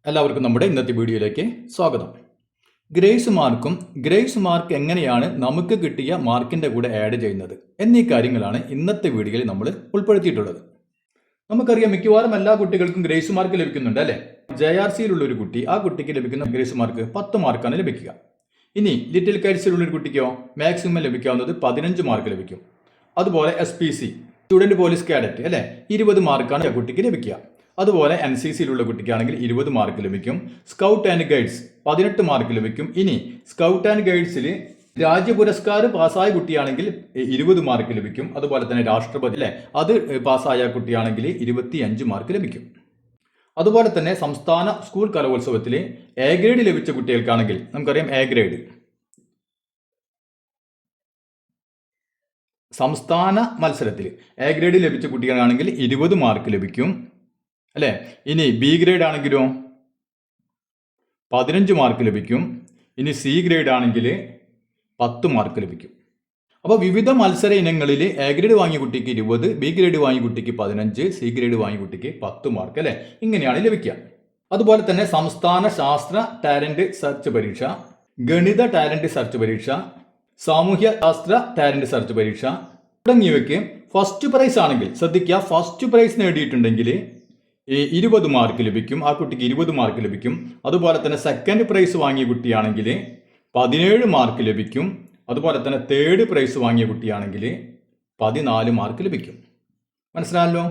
എല്ലാവർക്കും നമ്മുടെ ഇന്നത്തെ വീഡിയോയിലേക്ക് സ്വാഗതം. ഗ്രേസ് മാർക്ക് എങ്ങനെയാണ് നമുക്ക് കിട്ടിയ മാർക്കിൻ്റെ കൂടെ ആഡ് ചെയ്യുന്നത് എന്നീ കാര്യങ്ങളാണ് ഇന്നത്തെ വീഡിയോയിൽ നമ്മൾ ഉൾപ്പെടുത്തിയിട്ടുള്ളത്. നമുക്കറിയാം, മിക്കവാറും എല്ലാ കുട്ടികൾക്കും ഗ്രേസ് മാർക്ക് ലഭിക്കുന്നുണ്ട് അല്ലേ? JRCയിലുള്ള ഒരു കുട്ടി, ആ കുട്ടിക്ക് ലഭിക്കുന്ന ഗ്രേസ് മാർക്ക് 10 മാർക്കാണ് ലഭിക്കുക. ഇനി ലിറ്റിൽ കൈറ്റ്സിലുള്ള ഒരു കുട്ടിക്കോ മാക്സിമം ലഭിക്കാവുന്നത് 15 മാർക്ക് ലഭിക്കും. അതുപോലെ SPC സ്റ്റുഡൻറ് പോലീസ് കാഡറ്റ് അല്ലേ, 20 മാർക്കാണ് ആ കുട്ടിക്ക് ലഭിക്കുക. അതുപോലെ NCCയിലുള്ള കുട്ടിക്കാണെങ്കിൽ 20 മാർക്ക് ലഭിക്കും. സ്കൗട്ട് ആൻഡ് ഗൈഡ്സ് 18 മാർക്ക് ലഭിക്കും. ഇനി സ്കൗട്ട് ആൻഡ് ഗൈഡ്സിൽ രാജ്യ പുരസ്കാരം പാസ്സായ കുട്ടിയാണെങ്കിൽ 20 മാർക്ക് ലഭിക്കും. അതുപോലെ തന്നെ രാഷ്ട്രപതി അല്ലേ, അത് പാസ്സായ കുട്ടിയാണെങ്കിൽ 25 മാർക്ക് ലഭിക്കും. അതുപോലെ തന്നെ സംസ്ഥാന സ്കൂൾ കലോത്സവത്തിൽ A ഗ്രേഡ് ലഭിച്ച കുട്ടികൾക്കാണെങ്കിൽ നമുക്കറിയാം, A ഗ്രേഡ് സംസ്ഥാന മത്സരത്തിൽ A ഗ്രേഡ് ലഭിച്ച കുട്ടികളാണെങ്കിൽ 20 മാർക്ക് ലഭിക്കും അല്ലേ. ഇനി B ഗ്രേഡ് ആണെങ്കിലോ 15 മാർക്ക് ലഭിക്കും. ഇനി C ഗ്രേഡ് ആണെങ്കിൽ 10 മാർക്ക് ലഭിക്കും. അപ്പോൾ വിവിധ മത്സര ഇനങ്ങളിൽ A ഗ്രേഡ് വാങ്ങിയ കുട്ടിക്ക് 20, B ഗ്രേഡ് വാങ്ങിയ കുട്ടിക്ക് 15, C ഗ്രേഡ് വാങ്ങിയ കുട്ടിക്ക് 10 മാർക്ക് അല്ലേ, ഇങ്ങനെയാണ് ലഭിക്കുക. അതുപോലെ തന്നെ സംസ്ഥാന ശാസ്ത്ര ടാലന്റ് സെർച്ച് പരീക്ഷ, ഗണിത ടാലന്റ് സെർച്ച് പരീക്ഷ, സാമൂഹ്യ ശാസ്ത്ര ടാലന്റ് സെർച്ച് പരീക്ഷ തുടങ്ങിയവയ്ക്ക് ഫസ്റ്റ് പ്രൈസ് ആണെങ്കിൽ ശ്രദ്ധിക്കുക, ഫസ്റ്റ് പ്രൈസ് നേടിയിട്ടുണ്ടെങ്കിൽ 20 മാർക്ക് ലഭിക്കും, ആ കുട്ടിക്ക് 20 മാർക്ക് ലഭിക്കും. അതുപോലെ തന്നെ സെക്കൻഡ് പ്രൈസ് വാങ്ങിയ കുട്ടിയാണെങ്കിൽ 17 മാർക്ക് ലഭിക്കും. അതുപോലെ തന്നെ തേർഡ് പ്രൈസ് വാങ്ങിയ കുട്ടിയാണെങ്കിൽ 14 മാർക്ക് ലഭിക്കും. മനസ്സിലായല്ലോ?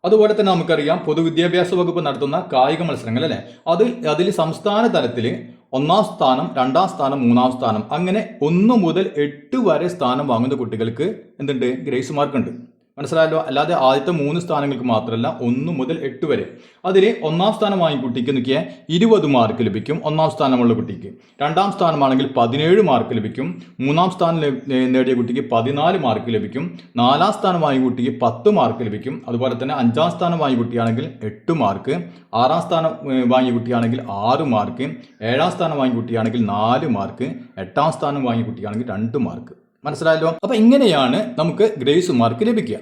അതുപോലെ തന്നെ നമുക്കറിയാം, പൊതുവിദ്യാഭ്യാസ വകുപ്പ് നടത്തുന്ന കായിക മത്സരങ്ങൾ അല്ലേ, അതിൽ സംസ്ഥാന തലത്തിൽ 1-ാം സ്ഥാനം, 2-ാം സ്ഥാനം, 3-ാം സ്ഥാനം അങ്ങനെ 1 മുതൽ 8 വരെ സ്ഥാനം വാങ്ങുന്ന കുട്ടികൾക്ക് എന്തുണ്ട്, ഗ്രേസ് മാർക്ക് ഉണ്ട്. മനസ്സിലായല്ലോ? അല്ലാതെ ആദ്യത്തെ 3 സ്ഥാനങ്ങൾക്ക് മാത്രമല്ല, 1 മുതൽ 8 വരെ. അതിൽ 1-ാം സ്ഥാനം വാങ്ങിയ കുട്ടിക്ക് നോക്കിയാൽ 20 മാർക്ക് ലഭിക്കും 1-ാം സ്ഥാനമുള്ള കുട്ടിക്ക്. 2-ാം സ്ഥാനമാണെങ്കിൽ 17 മാർക്ക് ലഭിക്കും. 3-ാം സ്ഥാനം നേടിയ കുട്ടിക്ക് 14 മാർക്ക് ലഭിക്കും. 4-ാം സ്ഥാനം വാങ്ങിയ കുട്ടിക്ക് 10 മാർക്ക് ലഭിക്കും. അതുപോലെ തന്നെ 5-ാം സ്ഥാനം വാങ്ങിയ കുട്ടിയാണെങ്കിൽ 8 മാർക്ക്. 6-ാം സ്ഥാനം വാങ്ങിയ കുട്ടിയാണെങ്കിൽ 6 മാർക്ക്. 7-ാം സ്ഥാനം വാങ്ങിയ കുട്ടിയാണെങ്കിൽ 4 മാർക്ക്. 8-ാം സ്ഥാനം വാങ്ങിയ കുട്ടിയാണെങ്കിൽ 2 മാർക്ക്. മനസ്സിലായല്ലോ? അപ്പൊ ഇങ്ങനെയാണ് നമുക്ക് ഗ്രേസ് മാർക്ക് ലഭിക്കുക.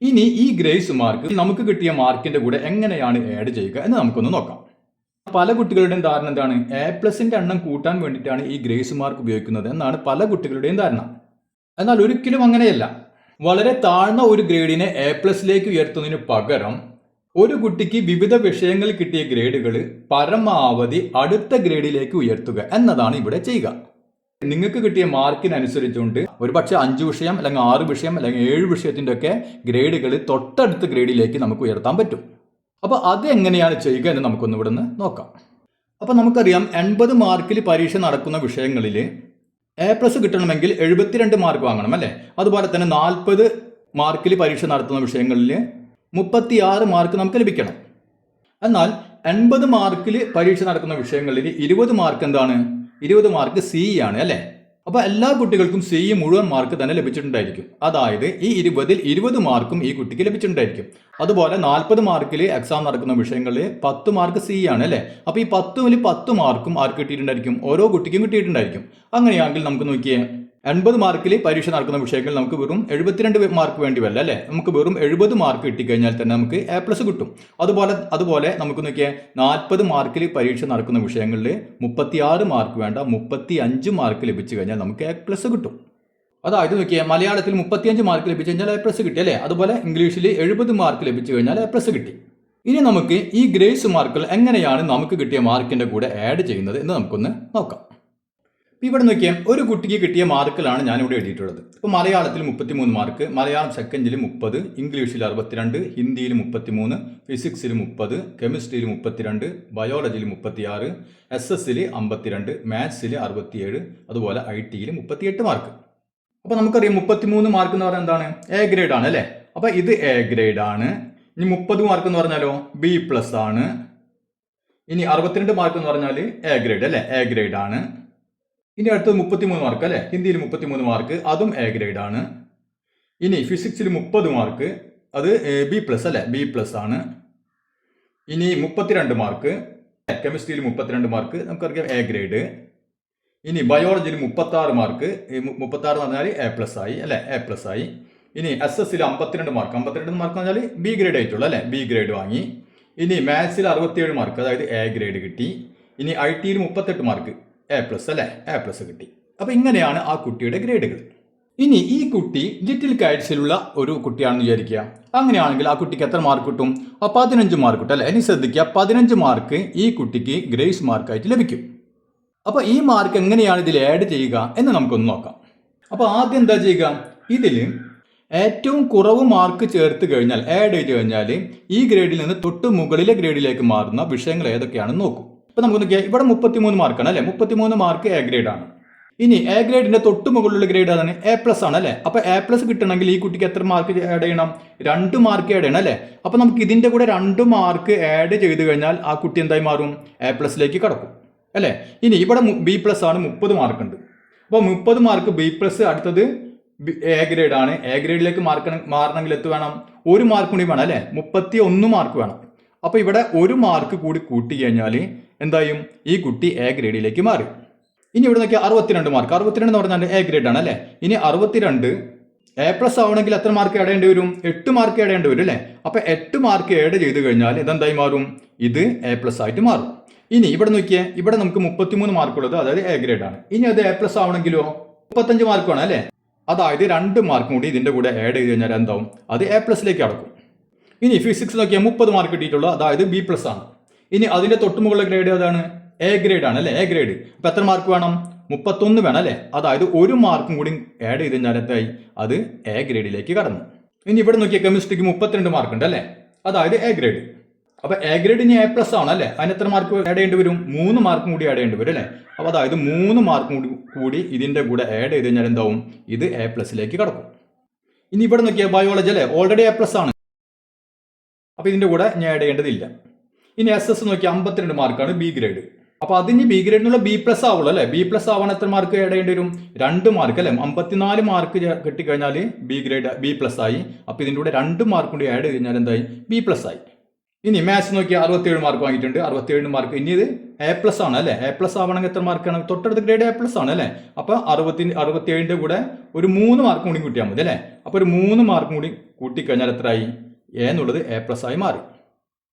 ഇനി ഈ ഗ്രേസ് മാർക്ക് നമുക്ക് കിട്ടിയ മാർക്കിന്റെ കൂടെ എങ്ങനെയാണ് ആഡ് ചെയ്യുക എന്ന് നമുക്കൊന്ന് നോക്കാം. പല കുട്ടികളുടെയും ധാരണ എന്താണ്, A+ന്റെ എണ്ണം കൂട്ടാൻ വേണ്ടിയിട്ടാണ് ഈ ഗ്രേസ് മാർക്ക് ഉപയോഗിക്കുന്നത് എന്നാണ് പല കുട്ടികളുടെയും ധാരണ. എന്നാൽ ഒരിക്കലും അങ്ങനെയല്ല. വളരെ താഴ്ന്ന ഒരു ഗ്രേഡിനെ A+ലേക്ക് ഉയർത്തുന്നതിന് പകരം ഒരു കുട്ടിക്ക് വിവിധ വിഷയങ്ങളിൽ കിട്ടിയ ഗ്രേഡുകൾ പരമാവധി അടുത്ത ഗ്രേഡിലേക്ക് ഉയർത്തുക എന്നതാണ് ഇവിടെ ചെയ്യുക. നിങ്ങൾക്ക് കിട്ടിയ മാർക്കിനനുസരിച്ചുകൊണ്ട് ഒരു പക്ഷേ 5 വിഷയം അല്ലെങ്കിൽ 6 വിഷയം അല്ലെങ്കിൽ 7 വിഷയത്തിൻ്റെ ഒക്കെ ഗ്രേഡുകൾ തൊട്ടടുത്ത ഗ്രേഡിലേക്ക് നമുക്ക് ഉയർത്താൻ പറ്റും. അപ്പോൾ അത് എങ്ങനെയാണ് ചെയ്യുക എന്ന് നമുക്കൊന്ന് ഇവിടെ നിന്ന് നോക്കാം. അപ്പോൾ നമുക്കറിയാം, 80 മാർക്കിൽ പരീക്ഷ നടക്കുന്ന വിഷയങ്ങളിൽ A+ കിട്ടണമെങ്കിൽ 72 മാർക്ക് വാങ്ങണം അല്ലേ. അതുപോലെ തന്നെ 40 മാർക്കിൽ പരീക്ഷ നടത്തുന്ന വിഷയങ്ങളിൽ 36 മാർക്ക് നമുക്ക് ലഭിക്കണം. എന്നാൽ 80 മാർക്കിൽ പരീക്ഷ നടക്കുന്ന വിഷയങ്ങളിൽ 20 മാർക്ക് എന്താണ്, 20 മാർക്ക് C ആണ് അല്ലേ. അപ്പോൾ എല്ലാ കുട്ടികൾക്കും C മുഴുവൻ മാർക്ക് തന്നെ ലഭിച്ചിട്ടുണ്ടായിരിക്കും. അതായത് ഈ 20-ൽ 20 മാർക്കും ഈ കുട്ടിക്ക് ലഭിച്ചിട്ടുണ്ടായിരിക്കും. അതുപോലെ 40 മാർക്കിൽ എക്സാം നടക്കുന്ന വിഷയങ്ങളിൽ 10 മാർക്ക് C ആണ് അല്ലേ. അപ്പോൾ ഈ 10-ൽ 10 മാർക്കും ആർക്ക് കിട്ടിയിട്ടുണ്ടായിരിക്കും, ഓരോ കുട്ടിക്കും കിട്ടിയിട്ടുണ്ടായിരിക്കും. അങ്ങനെയാണെങ്കിൽ നമുക്ക് നോക്കിയേ, 80 മാർക്കിൽ പരീക്ഷ നടക്കുന്ന വിഷയങ്ങളിൽ നമുക്ക് വെറും 72 മാർക്ക് വേണ്ടി വരില്ല അല്ലേ. നമുക്ക് വെറും 70 മാർക്ക് കിട്ടിക്കഴിഞ്ഞാൽ തന്നെ നമുക്ക് A+ കിട്ടും. അതുപോലെ നമുക്ക് നോക്കിയാൽ 40 മാർക്കിൽ പരീക്ഷ നടക്കുന്ന വിഷയങ്ങളിൽ 36 മാർക്ക് വേണ്ട, 35 മാർക്ക് ലഭിച്ചു കഴിഞ്ഞാൽ നമുക്ക് A+ കിട്ടും. അതായത് നോക്കിയാൽ മലയാളത്തിൽ 35 മാർക്ക് ലഭിച്ചു കഴിഞ്ഞാൽ A+ കിട്ടി അല്ലേ. അതുപോലെ ഇംഗ്ലീഷിൽ 70 മാർക്ക് ലഭിച്ചു കഴിഞ്ഞാൽ A+ കിട്ടി. ഇനി നമുക്ക് ഈ ഗ്രേസ് മാർക്കുകൾ എങ്ങനെയാണ് നമുക്ക് കിട്ടിയ മാർക്കിന്റെ കൂടെ ആഡ് ചെയ്യുന്നത് എന്ന് നമുക്കൊന്ന് നോക്കാം. ഇവിടെ നോക്കിയാൽ ഒരു കുട്ടിക്ക് കിട്ടിയ മാർക്കിലാണ് ഞാനിവിടെ എഴുതിയിട്ടുള്ളത്. ഇപ്പോൾ മലയാളത്തിൽ 33 മാർക്ക്, മലയാളം സെക്കൻഡിൽ 30, ഇംഗ്ലീഷിൽ 62, ഹിന്ദിയിൽ 33, ഫിസിക്സിൽ 30, കെമിസ്ട്രിയിൽ 32, ബയോളജിയിൽ 36, SS-ൽ 52, മാത്സിൽ 67, അതുപോലെ IT-യിൽ 38 മാർക്ക്. അപ്പോൾ നമുക്കറിയാം 33 മാർക്ക് എന്ന് പറഞ്ഞാൽ എന്താണ്, A ഗ്രേഡ് ആണ് അല്ലേ. അപ്പോൾ ഇത് A ഗ്രേഡ് ആണ്. ഇനി 30 മാർക്ക് എന്ന് പറഞ്ഞാലോ B+ ആണ്. ഇനി 62 മാർക്ക് എന്ന് പറഞ്ഞാൽ A ഗ്രേഡ് അല്ലേ, A ഗ്രേഡ് ആണ്. ഇനി അടുത്തത് 33 മാർക്ക് അല്ലേ, ഹിന്ദിയിൽ 33 മാർക്ക്, അതും A ഗ്രേഡ് ആണ്. ഇനി ഫിസിക്സിൽ 30 മാർക്ക്, അത് B+ അല്ലേ, B+ ആണ്. ഇനി 32 മാർക്ക്, കെമിസ്ട്രിയിൽ 32 മാർക്ക്, നമുക്കറിയാം A ഗ്രേഡ്. ഇനി ബയോളജിയിൽ 36 മാർക്ക്, 36 എന്ന് പറഞ്ഞാൽ A+ ആയി അല്ലേ, A+ ആയി. ഇനി SS-ൽ 52 മാർക്ക് എന്ന് പറഞ്ഞാൽ B ഗ്രേഡ് ആയിട്ടുള്ളൂ അല്ലേ, B ഗ്രേഡ് വാങ്ങി. ഇനി മാത്സിൽ 67 മാർക്ക്, അതായത് എ ഗ്രേഡ് കിട്ടി. ഇനി IT 38 മാർക്ക്, A+ അല്ലേ, A+ കിട്ടി. അപ്പോൾ ഇങ്ങനെയാണ് ആ കുട്ടിയുടെ ഗ്രേഡുകൾ. ഇനി ഈ കുട്ടി ലിറ്റിൽ കൈറ്റ്സിലുള്ള ഒരു കുട്ടിയാണെന്ന് വിചാരിക്കുക. അങ്ങനെയാണെങ്കിൽ ആ കുട്ടിക്ക് എത്ര മാർക്ക് കിട്ടും? 15 മാർക്ക് കിട്ടും അല്ലേ. ഇനി ശ്രദ്ധിക്കുക, 15 മാർക്ക് ഈ കുട്ടിക്ക് ഗ്രേസ് മാർക്കായിട്ട് ലഭിക്കും. അപ്പോൾ ഈ മാർക്ക് എങ്ങനെയാണ് ഇതിൽ ആഡ് ചെയ്യുക എന്ന് നമുക്കൊന്ന് നോക്കാം. അപ്പോൾ ആദ്യം എന്താ ചെയ്യുക, ഇതിൽ ഏറ്റവും കുറവ് മാർക്ക് ചേർത്ത് കഴിഞ്ഞാൽ, ആഡ് ചെയ്ത് കഴിഞ്ഞാൽ ഈ ഗ്രേഡിൽ നിന്ന് തൊട്ട് മുകളിലെ ഗ്രേഡിലേക്ക് മാറുന്ന വിഷയങ്ങൾ ഏതൊക്കെയാണെന്ന് നോക്കും. ഇപ്പോൾ നമുക്ക് നോക്കിയാൽ ഇവിടെ 33 മാർക്കാണ് അല്ലേ. 33 മാർക്ക് എ ഗ്രേഡാണ്. ഇനി എ ഗ്രേഡിന്റെ തൊട്ട് മുകളിലുള്ള ഗ്രേഡ് അതാണ് A+ ആണ് അല്ലേ. അപ്പോൾ A+ കിട്ടണമെങ്കിൽ ഈ കുട്ടിക്ക് എത്ര മാർക്ക് ആഡ് ചെയ്യണം? 2 മാർക്ക് ആഡ് ചെയ്യണം അല്ലേ. അപ്പോൾ നമുക്ക് ഇതിന്റെ കൂടെ 2 മാർക്ക് ആഡ് ചെയ്ത് കഴിഞ്ഞാൽ ആ കുട്ടി എന്തായി മാറും? A+ലേക്ക് കടക്കും അല്ലേ. ഇനി ഇവിടെ B+ ആണ്, 30 മാർക്ക് ഉണ്ട്. അപ്പോൾ 30 മാർക്ക് B+, അടുത്തത് എ ഗ്രേഡ് ആണ്. എ ഗ്രേഡിലേക്ക് മാറണമെങ്കിൽ എത്ര വേണം? 1 മാർക്ക് കൂടി വേണം അല്ലേ. 31 മാർക്ക് വേണം. അപ്പോൾ ഇവിടെ 1 മാർക്ക് കൂടി കൂട്ടി കഴിഞ്ഞാൽ എന്തായും? ഈ കുട്ടി എ ഗ്രേഡിലേക്ക് മാറി. ഇനി ഇവിടെ നോക്കിയാൽ 62 മാർക്ക്. 62 എന്ന് പറഞ്ഞാൽ എ ഗ്രേഡ് ആണ് അല്ലേ. ഇനി 62 A+ ആവണമെങ്കിൽ എത്ര മാർക്ക് ആഡ് ചെയ്യേണ്ടി വരും? 8 മാർക്ക് ആഡ് ചെയ്യേണ്ടി വരും അല്ലേ. അപ്പോൾ 8 മാർക്ക് ആഡ് ചെയ്ത് കഴിഞ്ഞാൽ ഇതെന്തായി മാറും? ഇത് A+ ആയിട്ട് മാറും. ഇനി ഇവിടെ നോക്കിയാൽ ഇവിടെ നമുക്ക് 33 മാർക്കുള്ളത്, അതായത് എ ഗ്രേഡ് ആണ്. ഇനി അത് A+ ആവണമെങ്കിലോ 35 മാർക്ക് വേണം അല്ലേ. അതായത് 2 മാർക്കും കൂടി ഇതിന്റെ കൂടെ ആഡ് ചെയ്ത് കഴിഞ്ഞാൽ എന്താവും? അത് A+ലേക്ക് അടക്കും. ഇനി ഫിസിക്സ് നോക്കിയാൽ 30 മാർക്ക് കിട്ടിയിട്ടുള്ളൂ, അതായത് B+ ആണ്. ഇനി അതിന്റെ തൊട്ടുമുള്ള ഗ്രേഡ് ഏതാണ്? എ ഗ്രേഡ് ആണ് അല്ലേ, എ ഗ്രേഡ്. അപ്പൊ എത്ര മാർക്ക് വേണം? 31 വേണം അല്ലേ. അതായത് 1 മാർക്കും കൂടി ആഡ് ചെയ്ത് കഴിഞ്ഞാൽ എന്തായി? അത് എ ഗ്രേഡിലേക്ക് കടന്നു. ഇനി ഇവിടെ നോക്കിയാൽ കെമിസ്ട്രിക്ക് 32 മാർക്ക് ഉണ്ട് അല്ലേ, അതായത് എ ഗ്രേഡ്. അപ്പൊ എ ഗ്രേഡ് ഇനി A+ ആണ് അല്ലേ. അതിന് എത്ര മാർക്ക് ആഡ് ചെയ്യേണ്ടി വരും? 3 മാർക്കും കൂടി ആഡ് ചെയ്യേണ്ടി വരും അല്ലേ. അപ്പൊ അതായത് 3 മാർക്കും കൂടി ഇതിന്റെ കൂടെ ആഡ് ചെയ്ത് കഴിഞ്ഞാൽ എന്താവും? ഇത് A+ലേക്ക് കടക്കും. ഇനി ഇവിടെ നോക്കിയാൽ ബയോളജി അല്ലേ, ഓൾറെഡി A+ ആണ്. അപ്പൊ ഇതിന്റെ കൂടെ ഞാൻ ആഡ് ചെയ്യേണ്ടതില്ല. ഇനി SS നോക്കിയാൽ 52 മാർക്കാണ്, ബി ഗ്രേഡ്. അപ്പൊ അതിന് ബി ഗ്രേഡിനുള്ള B+ ആവുള്ളൂ അല്ലെ. B+ ആവാൻ എത്ര മാർക്ക് ആഡ് ചെയ്യേണ്ടി വരും? 2 മാർക്ക് അല്ലെ. 54 മാർക്ക് കിട്ടിക്കഴിഞ്ഞാൽ ബി ഗ്രേഡ് B+ ആയി. അപ്പൊ ഇതിന്റെ കൂടെ 2 മാർക്ക് കൂടി ആഡ് ചെയ്ത് കഴിഞ്ഞാൽ എന്തായി? B+ ആയി. ഇനി മാത്സ് നോക്കിയാൽ 67 മാർക്ക് വാങ്ങിയിട്ടുണ്ട്, 67 മാർക്ക്. ഇനി ഇത് A+ ആണ് അല്ലെ. A+ ആവണമെങ്കിൽ എത്ര മാർക്കാണ്? തൊട്ടടുത്ത ഗ്രേഡ് A+ ആണ് അല്ലെ. അപ്പൊ 67ന്റെ കൂടെ ഒരു 3 മാർക്കും കൂടി കൂട്ടിയാൽ മതി അല്ലെ. അപ്പൊ ഒരു 3 മാർക്കും കൂടി കൂട്ടിക്കഴിഞ്ഞാൽ എത്രയായി? എ എന്നുള്ളത് A+ ആയി മാറി.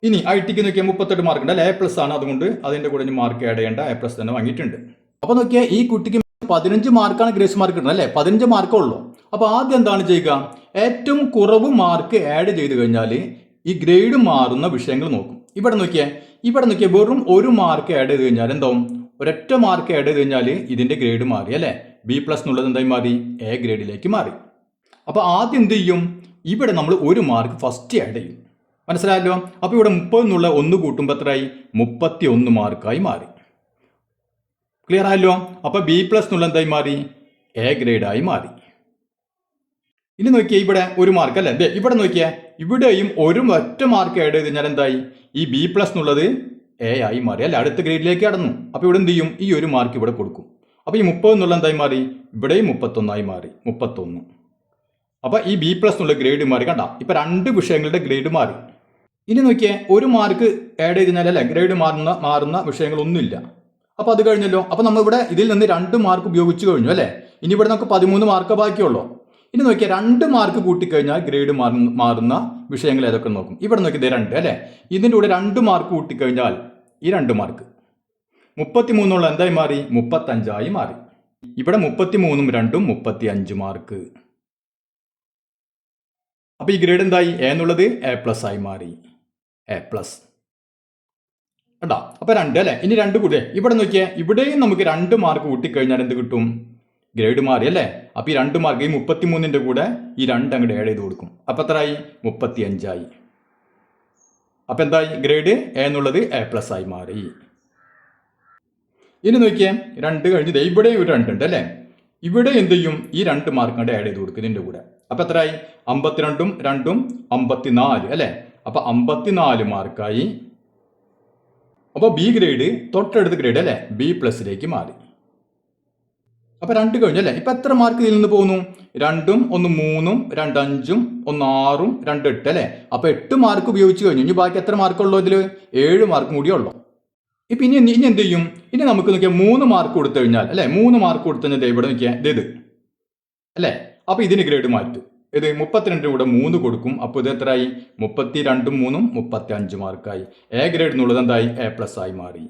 ഇനി ITക്ക് നോക്കിയാൽ 38 മാർക്ക് ഉണ്ട് അല്ലെ, A+ ആണ്. അതുകൊണ്ട് അതിന്റെ കൂടെ മാർക്ക് ആഡ് ചെയ്യേണ്ട, A+ തന്നെ വാങ്ങിയിട്ടുണ്ട്. അപ്പൊ നോക്കിയാൽ ഈ കുട്ടിക്ക് 15 മാർക്കാണ് ഗ്രേസ് മാർക്ക് കിട്ടുന്നത് അല്ലെ, 15 മാർക്കേ ഉള്ളൂ. അപ്പൊ ആദ്യം എന്താണ് ചെയ്യുക? ഏറ്റവും കുറവ് മാർക്ക് ആഡ് ചെയ്ത് കഴിഞ്ഞാൽ ഈ ഗ്രേഡ് മാറുന്ന വിഷയങ്ങൾ നോക്കും. ഇവിടെ നോക്കിയാൽ വെറും 1 മാർക്ക് ആഡ് ചെയ്ത് കഴിഞ്ഞാൽ എന്താവും? ഒരൊറ്റ മാർക്ക് ആഡ് ചെയ്ത് കഴിഞ്ഞാൽ ഇതിന്റെ ഗ്രേഡ് മാറി അല്ലെ. B+ എന്നുള്ളത് എന്തായി മാറി? എ ഗ്രേഡിലേക്ക് മാറി. അപ്പൊ ആദ്യം എന്ത് ചെയ്യും? ഇവിടെ നമ്മൾ 1 മാർക്ക് ഫസ്റ്റ് ആഡ് ചെയ്യും. മനസ്സിലായല്ലോ. അപ്പൊ ഇവിടെ 30 എന്നുള്ള 1 കൂട്ടുമ്പോൾ എത്രയായി? 31 മാർക്കായി മാറി. ക്ലിയർ ആയല്ലോ. അപ്പൊ B+ എന്നുള്ള എന്തായി മാറി? എ ഗ്രേഡായി മാറി. ഇനി നോക്കിയാൽ ഇവിടെ 1 മാർക്ക് അല്ലേ. ഇവിടെ നോക്കിയാൽ ഇവിടെയും ഒറ്റ മാർക്ക് ആഡ് ചെയ്ത് കഴിഞ്ഞാൽ എന്തായി? ഈ B+ എന്നുള്ളത് എ ആയി മാറി അല്ലെ, അടുത്ത ഗ്രേഡിലേക്ക് കടന്നു. അപ്പൊ ഇവിടെ എന്ത് ചെയ്യും? ഈ 1 മാർക്ക് ഇവിടെ കൊടുക്കും. അപ്പൊ ഈ 30 എന്നുള്ള എന്തായി മാറി? ഇവിടെയും 31 മാറി, 31. അപ്പൊ ഈ B+ എന്നുള്ള ഗ്രേഡ് മാറി. കണ്ട, ഇപ്പൊ 2 വിഷയങ്ങളുടെ ഗ്രേഡ് മാറി. ഇനി നോക്കിയാൽ 1 മാർക്ക് ആഡ് ചെയ്ത് കഴിഞ്ഞാൽ അല്ലെ ഗ്രേഡ് മാറുന്ന വിഷയങ്ങളൊന്നുമില്ല. അപ്പൊ അത് കഴിഞ്ഞല്ലോ. അപ്പൊ നമ്മളിവിടെ ഇതിൽ നിന്ന് 2 മാർക്ക് ഉപയോഗിച്ച് കഴിഞ്ഞു അല്ലെ. ഇനി ഇവിടെ നമുക്ക് 13 മാർക്ക് ബാക്കിയുള്ളൂ. ഇനി നോക്കിയാൽ 2 മാർക്ക് കൂട്ടിക്കഴിഞ്ഞാൽ ഗ്രേഡ് മാറുന്ന വിഷയങ്ങൾ ഏതൊക്കെ നോക്കും. ഇവിടെ നോക്കിയത് 2 അല്ലെ. ഇതിൻ്റെ കൂടെ 2 മാർക്ക് കൂട്ടിക്കഴിഞ്ഞാൽ ഈ 2 മാർക്ക് 33 എന്തായി മാറി? 35 മാറി. ഇവിടെ 33ഉം 2ഉം 35 മാർക്ക്. അപ്പൊ ഈ ഗ്രേഡ് എന്തായി? എ എന്നുള്ളത് A+ ആയി മാറി, A+. കേട്ടോ. അപ്പൊ 2 അല്ലെ. ഇനി 2 കൂടെ ഇവിടെ നോക്കിയാൽ ഇവിടെയും നമുക്ക് 2 മാർക്ക് കൂട്ടിക്കഴിഞ്ഞാൽ എന്ത് കിട്ടും? ഗ്രേഡ് മാറി അല്ലേ. അപ്പൊ ഈ 2 മാർക്ക് ഈ 33ന്റെ കൂടെ ഈ 2 അങ്ങോട്ട് ആഡ് ചെയ്ത് കൊടുക്കും. അപ്പൊ എത്രയായി? 35 അപ്പൊ എന്തായി? ഗ്രേഡ് എ എന്നുള്ളത് A+ ആയി മാറി. ഇനി നോക്കിയേ 2 കഴിഞ്ഞത് ഇവിടെ ഒരു 2 ഉണ്ട് അല്ലേ. ഇവിടെ എന്ത് ചെയ്യും? ഈ 2 മാർക്ക് അങ്ങോട്ട് ആഡ് ചെയ്ത് കൊടുക്കും ഇതിന്റെ കൂടെ. അപ്പൊ എത്രയായി? 52ഉം 2ഉം 54 അല്ലെ. അപ്പൊ 54 മാർക്കായി. അപ്പൊ ബി ഗ്രേഡ് തൊട്ടടുത്ത ഗ്രേഡ് അല്ലെ B+ലേക്ക് മാറി. അപ്പൊ 2 കഴിഞ്ഞു അല്ലെ. ഇപ്പൊ എത്ര മാർക്ക് ഇതിൽ നിന്ന് പോകുന്നു? 2ഉം 1 3ഉം 2 5ഉം 1 6ഉം 2 8 അല്ലെ. അപ്പൊ 8 മാർക്ക് ഉപയോഗിച്ച് കഴിഞ്ഞു. ഇനി ബാക്കി എത്ര മാർക്കുള്ളൂ? ഇതിൽ 7 മാർക്കും കൂടിയേ ഉള്ളൂ. ഇപ്പൊ ഇനി എന്ത് ചെയ്യും? ഇനി നമുക്ക് നോക്കിയാൽ 3 മാർക്ക് കൊടുത്തു കഴിഞ്ഞാൽ അല്ലെ, 3 മാർക്ക് കൊടുത്തു കഴിഞ്ഞാൽ ഇവിടെ നോക്കിയാൽ ഇത് അല്ലെ. അപ്പൊ ഇതിന് ഗ്രേഡ് മാറ്റും. ഇത് 32 കൂടെ 3 കൊടുക്കും. അപ്പോൾ ഇത് എത്രയായി? 32 3 35 മാർക്കായി. എ ഗ്രേഡ് എന്നുള്ളത് എന്തായി? എ പ്ലസ് ആയി മാറി.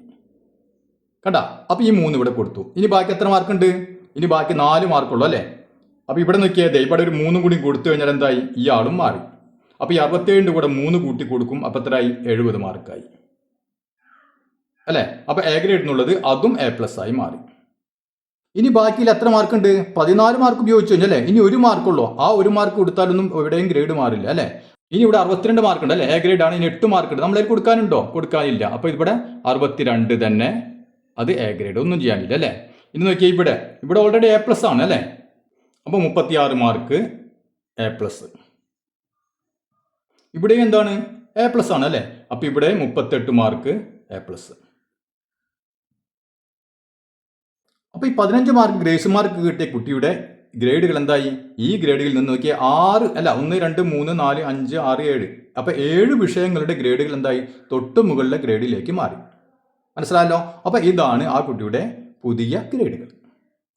കണ്ട, അപ്പോൾ ഈ 3 ഇവിടെ കൊടുത്തു. ഇനി ബാക്കി എത്ര മാർക്കുണ്ട്? ഇനി ബാക്കി 4 മാർക്കുള്ളൂ അല്ലേ? അപ്പോൾ ഇവിടെ നോക്കിയത് ഇവിടെ ഒരു 3 കൂടി കൊടുത്തു കഴിഞ്ഞാൽ എന്തായി? ഇയാളും മാറി. അപ്പോൾ ഈ 67 കൂടെ 3 കൂട്ടി കൊടുക്കും. അപ്പോൾ എത്രയായി? 70 മാർക്കായി അല്ലേ? അപ്പോൾ എ ഗ്രേഡ് എന്നുള്ളത് അതും എ പ്ലസ് ആയി മാറി. ഇനി ബാക്കിയിൽ എത്ര മാർക്കുണ്ട്? 14 മാർക്ക് ഉപയോഗിച്ചു കഴിഞ്ഞല്ലേ? ഇനി 1 മാർക്കുള്ളൂ. ആ 1 മാർക്ക് കൊടുത്താലൊന്നും എവിടെയും ഗ്രേഡ് മാറില്ല അല്ലേ? ഇനി ഇവിടെ 62 മാർക്ക് ഉണ്ട് അല്ലേ? എ ഗ്രേഡ് ആണ്. ഇനി 8 മാർക്ക് ഉണ്ട്. നമ്മളതിൽ കൊടുക്കാനുണ്ടോ? കൊടുക്കാനില്ല. അപ്പോൾ ഇവിടെ 62 തന്നെ, അത് എ ഗ്രേഡ്, ഒന്നും ചെയ്യാനില്ല അല്ലേ? ഇനി നോക്കിയാൽ ഇവിടെ ഓൾറെഡി എ പ്ലസ് ആണ് അല്ലേ? അപ്പോൾ 36 മാർക്ക് എ പ്ലസ്. ഇവിടെയും എന്താണ്? എ പ്ലസ് ആണ് അല്ലേ? അപ്പോൾ ഇവിടെ 38 മാർക്ക് എ പ്ലസ്. അപ്പോൾ ഈ 15 മാർക്ക് ഗ്രേസ് മാർക്ക് കിട്ടിയ കുട്ടിയുടെ ഗ്രേഡുകൾ എന്തായി? ഈ ഗ്രേഡുകളിൽ നിന്ന് നോക്കിയാൽ 6 അല്ല 1 2 3 4 5 6 7 അപ്പോൾ 7 വിഷയങ്ങളുടെ ഗ്രേഡുകൾ എന്തായി? തൊട്ട് മുകളിലെ ഗ്രേഡിലേക്ക് മാറി. മനസ്സിലായല്ലോ? അപ്പോൾ ഇതാണ് ആ കുട്ടിയുടെ പുതിയ ഗ്രേഡുകൾ.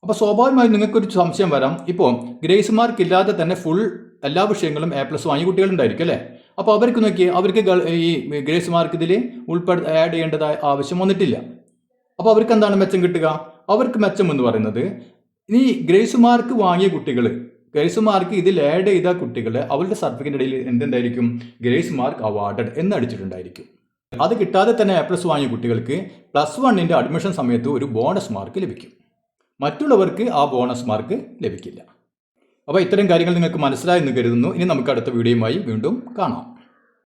അപ്പോൾ സ്വാഭാവികമായും നിങ്ങൾക്കൊരു സംശയം വരാം. ഇപ്പോൾ ഗ്രേസ് മാർക്ക് ഇല്ലാതെ തന്നെ ഫുൾ എല്ലാ വിഷയങ്ങളും എ പ്ലസ് വാങ്ങിയ കുട്ടികളുണ്ടായിരിക്കും അല്ലേ? അപ്പോൾ അവർക്ക് നോക്കിയാൽ അവർക്ക് ഈ ഗ്രേസ് മാർക്ക് ഇതിൽ ആഡ് ചെയ്യേണ്ടതായ ആവശ്യം വന്നിട്ടില്ല. അപ്പോൾ അവർക്ക് എന്താണ് മെച്ചം കിട്ടുക? അവർക്ക് മെച്ചം എന്ന് പറയുന്നത് ഈ ഗ്രേസ് മാർക്ക് വാങ്ങിയ കുട്ടികൾ, ഗ്രേസ് മാർക്ക് ഇതിൽ ആഡ് ചെയ്ത കുട്ടികൾ, അവരുടെ സർട്ടിഫിക്കറ്റ് ഇടയിൽ എന്തുണ്ടായിരിക്കും? ഗ്രേസ് മാർക്ക് അവാർഡഡ് എന്ന് അടിച്ചിട്ടുണ്ടായിരിക്കും. അത് കിട്ടാതെ തന്നെ എ പ്ലസ് വാങ്ങിയ കുട്ടികൾക്ക് +1 അഡ്മിഷൻ സമയത്ത് ഒരു ബോണസ് മാർക്ക് ലഭിക്കും. മറ്റുള്ളവർക്ക് ആ ബോണസ് മാർക്ക് ലഭിക്കില്ല. അപ്പോൾ ഇത്തരം കാര്യങ്ങൾ നിങ്ങൾക്ക് മനസ്സിലായെന്ന് കരുതുന്നു. ഇനി നമുക്ക് അടുത്ത വീഡിയോയുമായി വീണ്ടും കാണാം.